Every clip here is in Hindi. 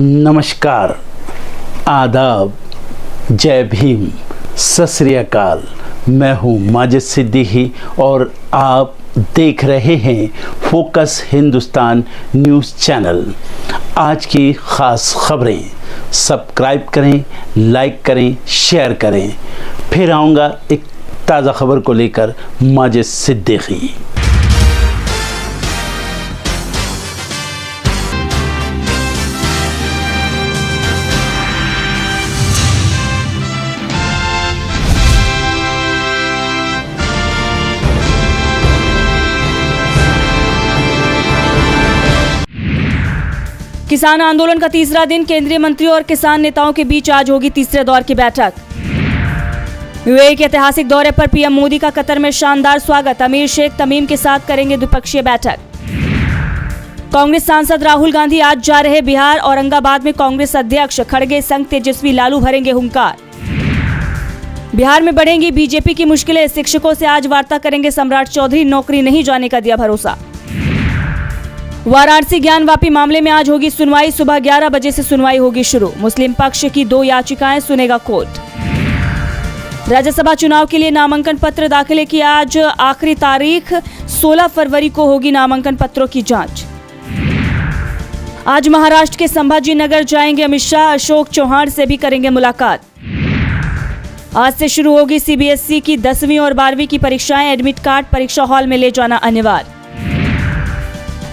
नमस्कार, आदाब, जय भीम, सत श्री अकाल। मैं हूँ माजिद सिद्दीकी और आप देख रहे हैं फोकस हिंदुस्तान न्यूज़ चैनल। आज की ख़ास खबरें सब्सक्राइब करें, लाइक करें, शेयर करें। फिर आऊँगा एक ताज़ा खबर को लेकर माजिद सिद्दीकी। किसान आंदोलन का तीसरा दिन, केंद्रीय मंत्रियों और किसान नेताओं के बीच आज होगी तीसरे दौर की बैठक। यूएई के ऐतिहासिक दौरे पर पीएम मोदी का कतर में शानदार स्वागत, अमीर शेख तमीम के साथ करेंगे द्विपक्षीय बैठक। कांग्रेस सांसद राहुल गांधी आज जा रहे बिहार, औरंगाबाद में कांग्रेस अध्यक्ष खड़गे संग तेजस्वी लालू भरेंगे हुंकार। बिहार में बढ़ेंगी बीजेपी की मुश्किलें, शिक्षकों से आज वार्ता करेंगे सम्राट चौधरी, नौकरी नहीं जाने का दिया भरोसा। वाराणसी ज्ञानवापी मामले में आज होगी सुनवाई, सुबह 11 बजे से सुनवाई होगी शुरू। मुस्लिम पक्ष की 2 याचिकाएं सुनेगा कोर्ट। राज्यसभा चुनाव के लिए नामांकन पत्र दाखिले की आज आखिरी तारीख, 16 फरवरी को होगी नामांकन पत्रों की जांच। आज महाराष्ट्र के संभाजी नगर जाएंगे अमित शाह, अशोक चौहान से भी करेंगे मुलाकात। आज से शुरू होगी सीबीएसई की 10वीं और 12वीं की परीक्षाएं, एडमिट कार्ड परीक्षा हॉल में ले जाना अनिवार्य।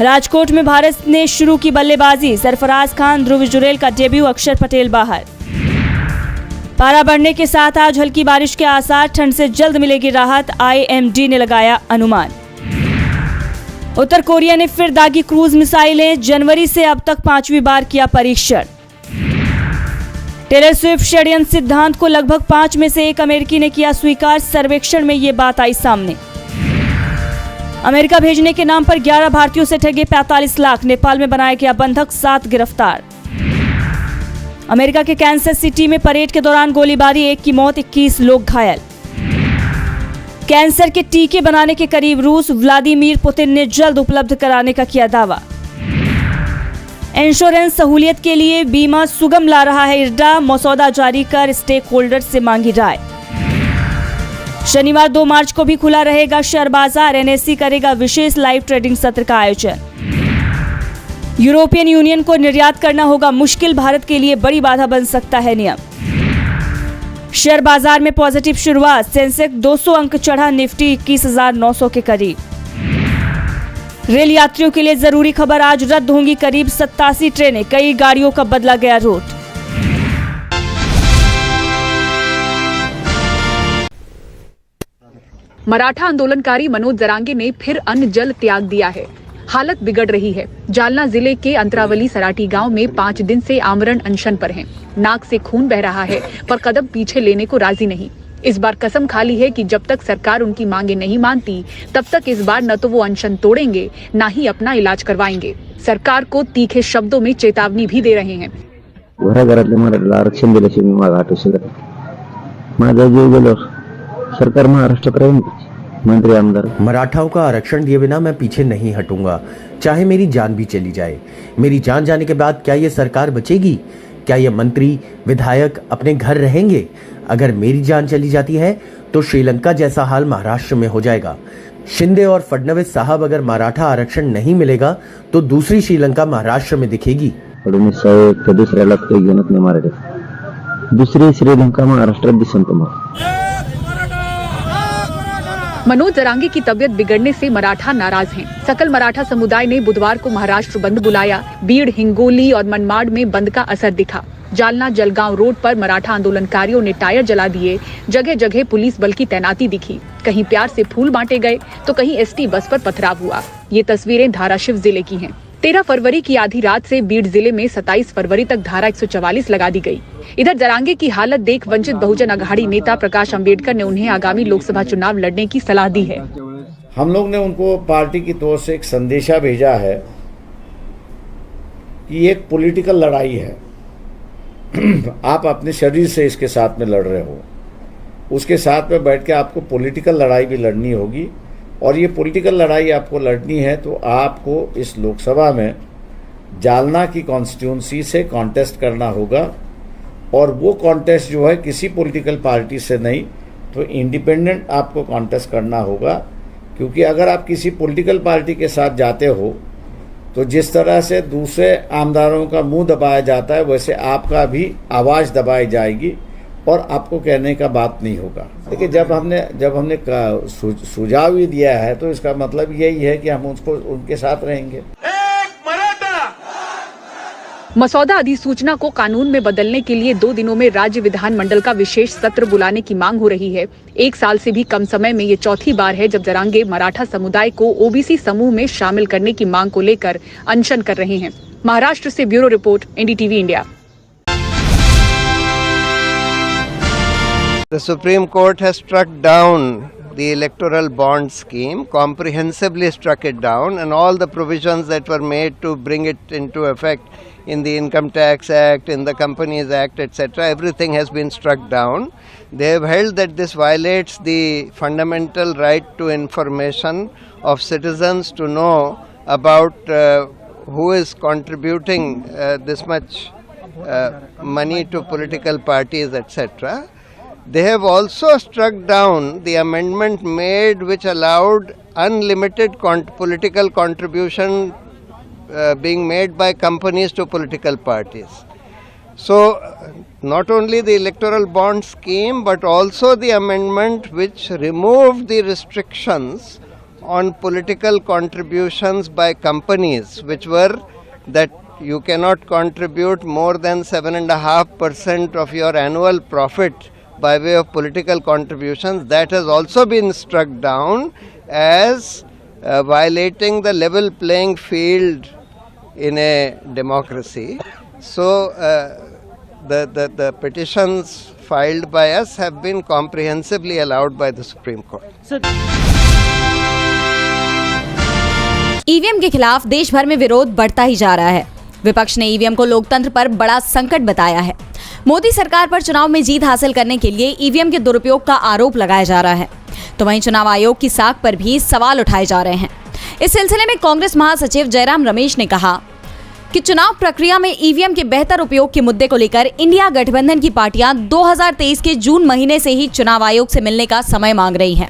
राजकोट में भारत ने शुरू की बल्लेबाजी, सरफराज खान, ध्रुव जुरेल का डेब्यू, अक्षर पटेल बाहर। पारा बढ़ने के साथ आज हल्की बारिश के आसार, ठंड से जल्द मिलेगी राहत, आईएमडी ने लगाया अनुमान। उत्तर कोरिया ने फिर दागी क्रूज मिसाइलें, जनवरी से अब तक 5वीं बार किया परीक्षण। टेलर स्विफ्ट षड्यंत्र सिद्धांत को लगभग 5 में से 1 अमेरिकी ने किया स्वीकार, सर्वेक्षण में ये बात आई सामने। अमेरिका भेजने के नाम पर 11 भारतीयों से ठगे 45 लाख, नेपाल में बनाया गया बंधक, 7 गिरफ्तार। अमेरिका के कैंसस सिटी में परेड के दौरान गोलीबारी, 1 की मौत, 21 लोग घायल। कैंसर के टीके बनाने के करीब रूस, व्लादिमीर पुतिन ने जल्द उपलब्ध कराने का किया दावा। इंश्योरेंस सहूलियत के लिए बीमा सुगम ला रहा है इरडा, मसौदा जारी कर स्टेक होल्डर से मांगी राय। शनिवार 2 मार्च को भी खुला रहेगा शेयर बाजार, एनएसई करेगा विशेष लाइव ट्रेडिंग सत्र का आयोजन। यूरोपियन यूनियन को निर्यात करना होगा मुश्किल, भारत के लिए बड़ी बाधा बन सकता है नियम। शेयर बाजार में पॉजिटिव शुरुआत, सेंसेक्स 200 अंक चढ़ा, निफ्टी 21,900 के करीब। रेल यात्रियों के लिए जरूरी खबर, आज रद्द होंगी करीब 87 ट्रेनें, कई गाड़ियों का बदला गया रूट। मराठा आंदोलनकारी मनोज जरांगे ने फिर अन्न जल त्याग दिया है। हालत बिगड़ रही है। जालना जिले के अंतरावली सराठी गांव में 5 दिन से आमरण अनशन पर हैं। नाक से खून बह रहा है पर कदम पीछे लेने को राजी नहीं। इस बार कसम खा ली है कि जब तक सरकार उनकी मांगे नहीं मानती तब तक इस बार न तो वो अनशन तोड़ेंगे न ही अपना इलाज करवाएंगे। सरकार को तीखे शब्दों में चेतावनी भी दे रहे हैं। सरकार महाराष्ट्र रहेंगे, मंत्री आमदार। मराठाओं का आरक्षण दिए बिना मैं पीछे नहीं हटूंगा, चाहे मेरी जान भी चली जाए। मेरी जान जाने के बाद क्या ये सरकार बचेगी? क्या ये मंत्री विधायक अपने घर रहेंगे? अगर मेरी जान चली जाती है तो श्रीलंका जैसा हाल महाराष्ट्र में हो जाएगा। शिंदे और फडणवीस साहब, अगर मराठा आरक्षण नहीं मिलेगा तो दूसरी श्रीलंका महाराष्ट्र में दिखेगी। दुसरी श्रीलंका महाराष्ट्रात दिसेल तुम्हाला। मनोज जरांगे की तबीयत बिगड़ने से मराठा नाराज हैं। सकल मराठा समुदाय ने बुधवार को महाराष्ट्र बंद बुलाया। बीड़, हिंगोली और मनमाड में बंद का असर दिखा। जालना जलगांव रोड पर मराठा आंदोलनकारियों ने टायर जला दिए। जगह जगह पुलिस बल की तैनाती दिखी। कहीं प्यार से फूल बांटे गए तो कहीं एसटी बस पर पथराव हुआ। ये तस्वीरें धाराशिव जिले की हैं। 13 फरवरी की आधी रात से बीड़ जिले में 27 फरवरी तक धारा 144 लगा दी गई। इधर जरांगे की हालत देख वंचित बहुजन अघाड़ी नेता प्रकाश अंबेडकर ने उन्हें आगामी लोकसभा चुनाव लड़ने की सलाह दी है। हम लोग ने उनको पार्टी की तरफ से एक संदेशा भेजा है कि एक पॉलिटिकल लड़ाई है। आप अपने शरीर से इसके साथ में लड़ रहे हो, उसके साथ में बैठ के आपको पॉलिटिकल लड़ाई भी लड़नी होगी। और ये पॉलिटिकल लड़ाई आपको लड़नी है तो आपको इस लोकसभा में जालना की कॉन्स्टिट्यूंसी से कॉन्टेस्ट करना होगा, और वो कॉन्टेस्ट जो है किसी पॉलिटिकल पार्टी से नहीं, तो इंडिपेंडेंट आपको कॉन्टेस्ट करना होगा। क्योंकि अगर आप किसी पॉलिटिकल पार्टी के साथ जाते हो तो जिस तरह से दूसरे आमदारों का मुंह दबाया जाता है, वैसे आपका भी आवाज़ दबाई जाएगी और आपको कहने का बात नहीं होगा। देखिए, जब हमने सुझाव ही दिया है तो इसका मतलब यही है कि हम उनके साथ रहेंगे। मसौदा अधिसूचना को कानून में बदलने के लिए 2 दिनों में राज्य विधानमंडल का विशेष सत्र बुलाने की मांग हो रही है। 1 साल से भी कम समय में ये चौथी बार है जब जरांगे मराठा समुदाय को ओबीसी समूह में शामिल करने की मांग को लेकर अनशन कर रहे हैं। महाराष्ट्र से bureau report, NDTV India. The Supreme Court has struck down the electoral bond scheme, comprehensively struck it down, and all the provisions that were made to bring it into effect in the Income Tax Act, in the Companies Act, etc., everything has been struck down. They have held that this violates the fundamental right to information of citizens to know about who is contributing this much money to political parties, etc. They have also struck down the amendment made which allowed unlimited political contribution being made by companies to political parties. So, not only the electoral bond scheme but also the amendment which removed the restrictions on political contributions by companies, which were that you cannot contribute more than 7.5% of your annual profit by way of political contributions. That has also been struck down as violating the level playing field in a democracy. So the petitions filed by us have been comprehensively allowed by the Supreme Court. EVM के खिलाफ देश भर में विरोध बढ़ता ही जा रहा है। विपक्ष ने ईवीएम को लोकतंत्र पर बड़ा संकट बताया है। मोदी सरकार पर चुनाव में जीत हासिल करने के लिए ईवीएम के दुरुपयोग का आरोप लगाया जा रहा है, तो वहीं चुनाव आयोग की साख पर भी सवाल उठाए जा रहे हैं। इस सिलसिले में कांग्रेस महासचिव जयराम रमेश ने कहा कि चुनाव प्रक्रिया में ईवीएम के बेहतर उपयोग के मुद्दे को लेकर इंडिया गठबंधन की पार्टियां 2023 के जून महीने से ही चुनाव आयोग से मिलने का समय मांग रही हैं।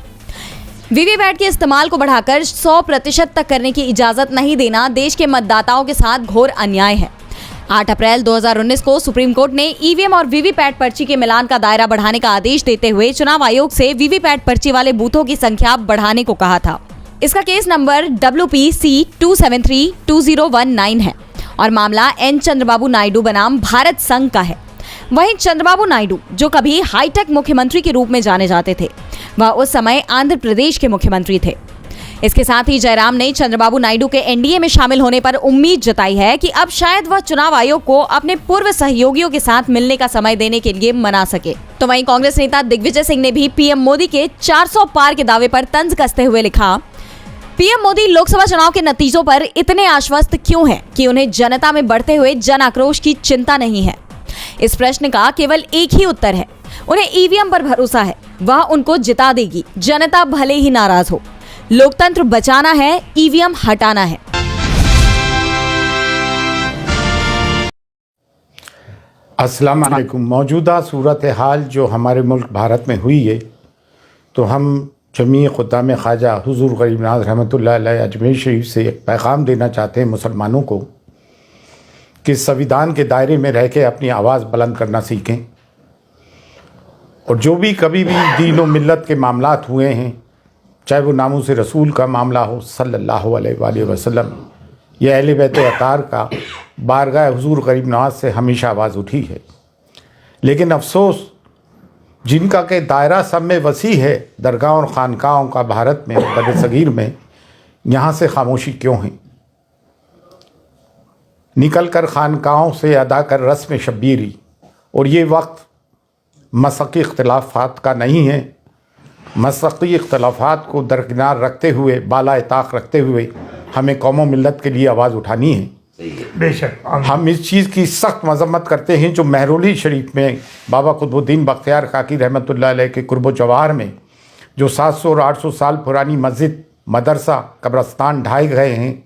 वीवीपैट के इस्तेमाल को बढ़ाकर 100% तक करने की इजाजत नहीं देना देश के मतदाताओं के साथ घोर अन्याय है। 8 अप्रैल 2019 को सुप्रीम कोर्ट ने ईवीएम और वीवीपैट पर्ची के मिलान का दायरा बढ़ाने का आदेश देते हुए चुनाव आयोग से वीवीपैट पर्ची वाले बूथों की संख्या बढ़ाने को कहा था। इसका केस नंबर WPC-273-2019 है और मामला एन चंद्रबाबू नायडू बनाम भारत संघ का है। वहीं चंद्रबाबू नायडू, जो कभी हाईटेक मुख्यमंत्री के रूप में जाने जाते थे, वह उस समय आंध्र प्रदेश के मुख्यमंत्री थे। इसके साथ ही जयराम ने चंद्रबाबू नायडू के एनडीए में शामिल होने पर उम्मीद जताई है कि अब शायद वह चुनाव आयोग को अपने पूर्व सहयोगियों के साथ मिलने का समय देने के लिए मना सके। तो वहीं कांग्रेस नेता दिग्विजय सिंह ने भी पीएम मोदी के 400 पार के दावे पर तंज कसते हुए लिखा, पीएम मोदी लोकसभा चुनाव के नतीजों पर इतने आश्वस्त क्यों हैं कि उन्हें जनता में बढ़ते हुए जन आक्रोश की चिंता नहीं है। इस प्रश्न का केवल एक ही उत्तर है, उन्हें ईवीएम पर भरोसा है, वह उनको जिता देगी, जनता भले ही नाराज हो। लोकतंत्र बचाना है, ईवीएम हटाना है। अस्सलाम वालेकुम। मौजूदा सूरत हाल जो हमारे मुल्क भारत में हुई है, तो हम जमी खुद्दाम ख्वाजा हुजूर गरीब नवाज़ रहमतुल्लाह अलैह अजमेर शरीफ से एक पैगाम देना चाहते हैं मुसलमानों को कि संविधान के दायरे में रह के अपनी आवाज़ बुलंद करना सीखें, और जो भी कभी भी दीन व मिल्लत के मामलात हुए हैं, चाहे वो नामूस रसूल का मामला हो सल्लल्लाहु अलैहि वसल्लम, या अहले बैत अतार का, बारगाह हुजूर गरीब नवाज़ से हमेशा आवाज़ उठी है। लेकिन अफसोस जिनका के दायरा सब में वसी है, दरगाह और खानकाहों का भारत में बड़े सगीर में, यहाँ से खामोशी क्यों है। निकल कर खानकाहों से अदा कर रस्म शब्बीरी, और ये वक्त मसक़ी इख्तिलाफ़ात का नहीं है। मसक़ी इख्तिलाफ़ात को दरकिनार रखते हुए, बाला ताक़ रखते हुए हमें कौम मिल्लत के लिए आवाज़ उठानी है। बेशक हम इस चीज़ की सख्त मजम्मत करते हैं जो महरौली शरीफ में बाबा कुतुबुद्दीन बख्तियार काकी रहमतुल्लाह अलैह के कुर्ब जवाहर में जो 700 और 800 साल पुरानी मस्जिद, मदरसा, कब्रस्तान ढाए गए हैं,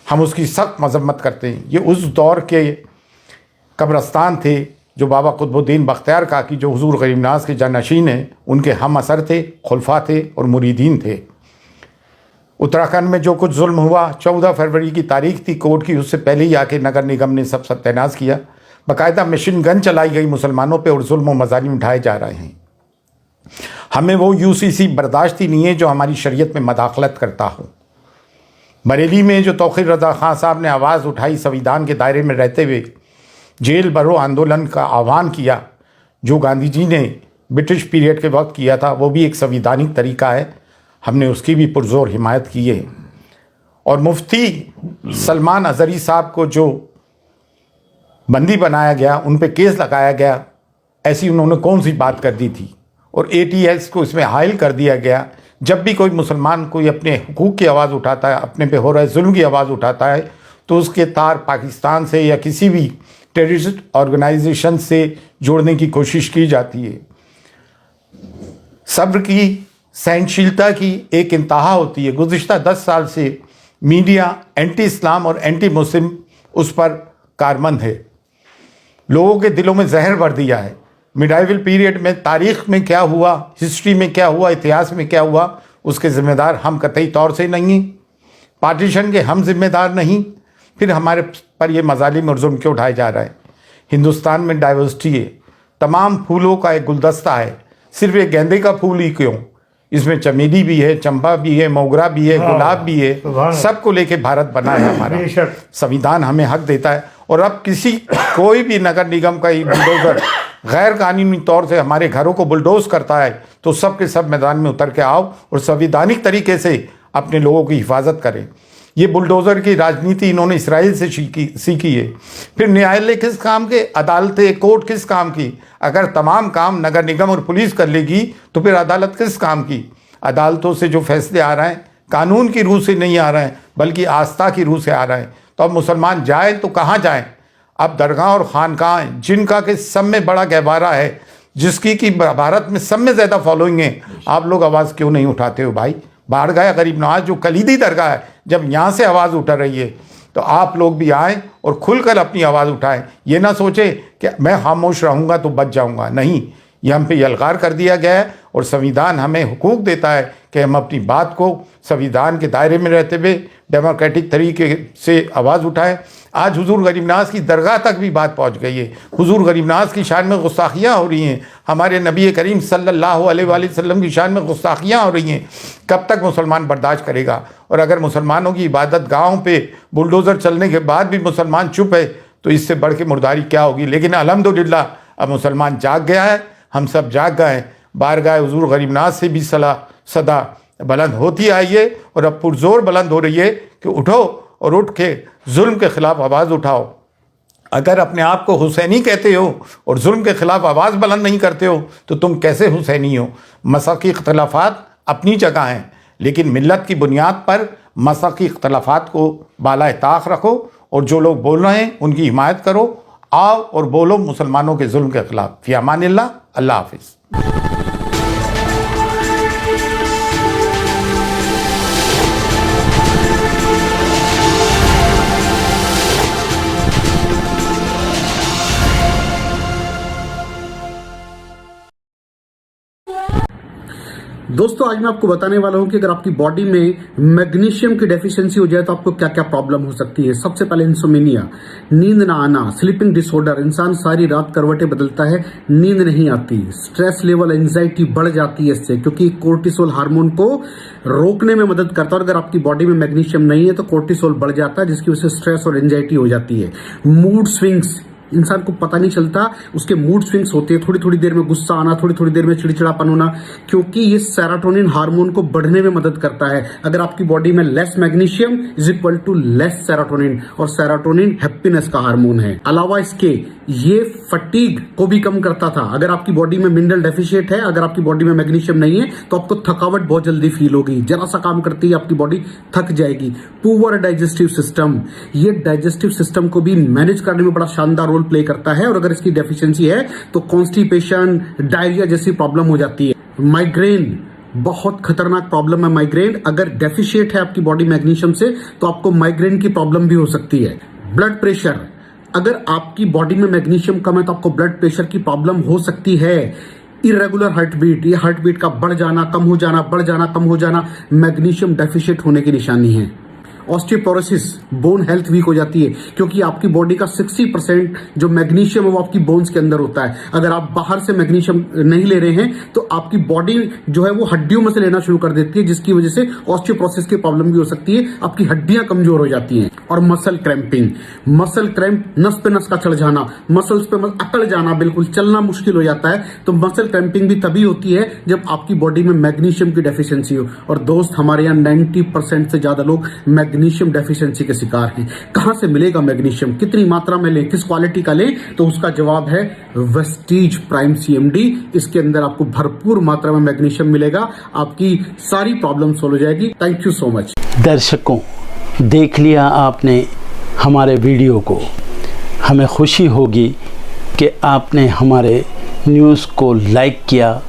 हम उसकी सख्त मजम्मत करते हैं। ये उस दौर के कब्रस्तान थे जो बाबा कुतुबुद्दीन बख्तियार काकी, जो हुजूर गरीब नवाज़ के जानशीन हैं, उनके हम असर थे, खुलफा थे और मुरीदीन थे। उत्तराखंड में जो कुछ जुल्म हुआ, 14 फरवरी की तारीख थी कोर्ट की, उससे पहले ही आके नगर निगम ने सब सत्यानाश किया। बाकायदा मशीन गन चलाई गई मुसलमानों पे और जुल्म व मजालिम उठाए जा रहे हैं। हमें वो यूसीसी बर्दाश्त ही नहीं है जो हमारी शरीयत में मदाखलत करता हो। बरेली में जो तौक़ीर रज़ा खां साहब ने आवाज़ उठाई, संविधान के दायरे में रहते हुए जेल भरो आंदोलन का आह्वान किया, जो गांधी जी ने ब्रिटिश पीरियड के वक्त किया था, वो भी एक संविधानिक तरीका है। हमने उसकी भी पुरजोर हिमायत की है। और मुफ्ती सलमान अज़हरी साहब को जो बंदी बनाया गया, उन पे केस लगाया गया, ऐसी उन्होंने कौन सी बात कर दी थी? और ATS को इसमें हायल कर दिया गया। जब भी कोई मुसलमान कोई अपने हुकूक की आवाज़ उठाता है, अपने पे हो रहे जुल्म की आवाज़ उठाता है, तो उसके तार पाकिस्तान से या किसी भी टेररिस्ट ऑर्गेनाइजेशन से जोड़ने की कोशिश की जाती है। सब्र की, सहनशीलता की एक इंतहा होती है। गुज़िश्ता 10 साल से मीडिया एंटी इस्लाम और एंटी मुस्लिम उस पर कारमंद है। लोगों के दिलों में जहर भर दिया है। मिडाइवल पीरियड में तारीख़ में क्या हुआ, हिस्ट्री में क्या हुआ, इतिहास में क्या हुआ, उसके ज़िम्मेदार हम कतई तौर से नहीं। पार्टीशन के हम जिम्मेदार नहीं। फिर हमारे पर ये मजालिम और जुल्म क्यों उठाए जा रहा है? हिंदुस्तान में डाइवर्सिटी है, तमाम फूलों का एक गुलदस्ता है। सिर्फ एक गेंदे का फूल ही क्यों? इसमें चमेली भी है, चंपा भी है, मोगरा भी है, गुलाब भी है। सबको लेके भारत बना है हमारा। संविधान हमें हक देता है। और अब कोई भी नगर निगम का बुलडोजर गैर कानूनी तौर से हमारे घरों को बुलडोज करता है, तो सब के सब मैदान में उतर के आओ और संविधानिक तरीके से अपने लोगों की हिफाजत करें। ये बुलडोज़र की राजनीति इन्होंने इसराइल से सीखी है। फिर न्यायालय किस काम के, अदालतें, कोर्ट किस काम की? अगर तमाम काम नगर निगम और पुलिस कर लेगी तो फिर अदालत किस काम की? अदालतों से जो फैसले आ रहे हैं कानून की रूह से नहीं आ रहे हैं, बल्कि आस्था की रूह से आ रहे हैं। तो अब मुसलमान जाए तो कहाँ जाएं? अब दरगाह और खानकाह, जिनका कि सब में बड़ा गहवारा है, जिसकी कि भारत में सब में ज़्यादा फॉलोइंग है, आप लोग आवाज़ क्यों नहीं उठाते हो भाई? बाढ़ गया गरीब नवाज जो कलीदी दरगाह है, जब यहाँ से आवाज़ उठ रही है तो आप लोग भी आएँ और खुलकर अपनी आवाज़ उठाएं। ये ना सोचे कि मैं खामोश रहूँगा तो बच जाऊँगा। नहीं, ये हम पे यलगार कर दिया गया है और संविधान हमें हुकूक देता है कि हम अपनी बात को संविधान के दायरे में रहते हुए डेमोक्रेटिक तरीके से आवाज़ उठाएं। आज हुजूर गरीब नवाज़ की दरगाह तक भी बात पहुंच गई है। हुजूर गरीब नवाज़ की शान में गुस्ताखियाँ हो रही हैं, हमारे नबी करीम सल्लल्लाहु अलैहि वसल्लम की शान में गुस्ताखियाँ हो रही हैं। कब तक मुसलमान बर्दाश्त करेगा? और अगर मुसलमानों की इबादत गाहों पे बुलडोज़र चलने के बाद भी मुसलमान चुप है तो इससे बढ़ के मुर्दारी क्या होगी? लेकिन अल्हम्दुलिल्लाह अब मुसलमान जाग गया है, हम सब जाग गए हैं। बारगाह हुजूर गरीब नवाज़ से भी सदा बुलंद होती आई है और अब पुरजोर बुलंद हो रही है कि उठो और उठ के जुल्म के ख़िलाफ़ आवाज़ उठाओ। अगर अपने आप को हुसैनी कहते हो और जुल्म के ख़िलाफ़ आवाज़ बुलंद नहीं करते हो तो तुम कैसे हुसैनी हो? मसलकी इख्तलाफात अपनी जगह हैं, लेकिन मिल्लत की बुनियाद पर मसलकी इख्तलाफात को बाला ताक़ रखो और जो लोग बोल रहे हैं उनकी हिमायत करो। आओ और बोलो मुसलमानों के जुल्म के ख़िलाफ़। फ़ी अमानिल्लाह, अल्लाह हाफ़िज़। दोस्तों आज मैं आपको बताने वाला हूं कि अगर आपकी बॉडी में मैग्नीशियम की डेफिशिएंसी हो जाए तो आपको क्या क्या प्रॉब्लम हो सकती है। सबसे पहले इंसोमेनिया, नींद ना आना, स्लीपिंग डिसऑर्डर, इंसान सारी रात करवटें बदलता है, नींद नहीं आती, स्ट्रेस लेवल, एंजाइटी बढ़ जाती है इससे, क्योंकि कोर्टिसोल हार्मोन को रोकने में मदद करता है। और अगर आपकी बॉडी में मैग्नीशियम नहीं है तो कोर्टिसोल बढ़ जाता है, जिसकी वजह से स्ट्रेस और एंजाइटी हो जाती है। मूड स्विंग्स, इंसान को पता नहीं चलता उसके मूड स्विंग्स होते हैं, थोड़ी थोड़ी देर में गुस्सा आना, थोड़ी थोड़ी देर में चिड़चिड़ापन होना, क्योंकि ये सेरोटोनिन हार्मोन को बढ़ने में मदद करता है। अगर आपकी बॉडी में less magnesium is equal to less serotonin, और सेरोटोनिन हैप्पीनेस का हार्मोन है। अलावा इसके ये फटीग को भी कम करता था। अगर आपकी बॉडी में मिनरल डेफिशिएट है, अगर आपकी बॉडी में मैग्नीशियम नहीं है तो आपको थकावट बहुत जल्दी फील होगी, जरा सा काम करती है आपकी बॉडी थक जाएगी। पुअर डाइजेस्टिव सिस्टम, ये डाइजेस्टिव सिस्टम को भी मैनेज करने में बड़ा शानदार रोल प्ले करता है, और अगर इसकी डेफिशिएंसी है तो कॉन्स्टिपेशन, डायरिया जैसी प्रॉब्लम हो जाती है। माइग्रेन, बहुत खतरनाक प्रॉब्लम है माइग्रेन। अगर डेफिशिएट है आपकी बॉडी मैग्नीशियम से तो आपको माइग्रेन की प्रॉब्लम भी हो सकती है। ब्लड प्रेशर, अगर आपकी बॉडी में मैग्नीशियम कम है तो आपको ब्लड प्रेशर की प्रॉब्लम हो सकती है। इरेगुलर हार्ट बीट, ये हार्ट बीट का बढ़ जाना, कम हो जाना, बढ़ जाना, कम हो जाना, मैग्नीशियम डेफिशिएट होने की निशानी है। ऑस्टियोपोरोसिस, बोन हेल्थ वीक हो जाती है क्योंकि आपकी बॉडी का 60% जो मैग्नीशियम है वो आपकी बोन्स के अंदर होता है। अगर आप बाहर से मैग्नीशियम नहीं ले रहे हैं तो आपकी बॉडी जो है वो हड्डियों में से लेना शुरू कर देती है, जिसकी वजह से ऑस्टियोपोरोसिस की प्रॉब्लम भी हो सकती है, आपकी हड्डियां कमजोर हो जाती हैं। और मसल क्रैम्पिंग, मसल क्रैम्प, नस पे नस का चढ़ जाना, मसल्स पे अकड़ जाना, बिल्कुल चलना मुश्किल हो जाता है। तो मसल क्रैम्पिंग भी तभी होती है जब आपकी बॉडी में मैग्नीशियम की डेफिशिएंसी हो। और दोस्त, हमारे यहाँ 90% से ज्यादा लोग मैग्नीशियम डेफिशिएंसी के शिकार हैं। कहां से मिलेगा मैग्नीशियम, कितनी मात्रा में लें, किस क्वालिटी का लें? तो उसका जवाब है वेस्टीज प्राइम CMD। इसके अंदर आपको भरपूर मात्रा में मैग्नीशियम मिलेगा, आपकी सारी प्रॉब्लम सॉल्व हो जाएगी। Thank you so much. दर्शकों, देख लिया आपने हमारे वीडियो को। हमें खुशी होगी कि आपने हमारे न्यूज़ को लाइक किया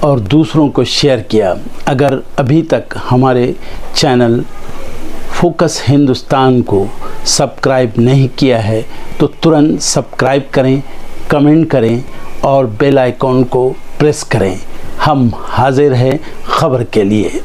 और दूसरों को शेयर किया। अगर अभी तक हमारे चैनल फोकस हिंदुस्तान को सब्सक्राइब नहीं किया है तो तुरंत सब्सक्राइब करें, कमेंट करें और बेल आइकॉन को प्रेस करें। हम हाजिर हैं खबर के लिए।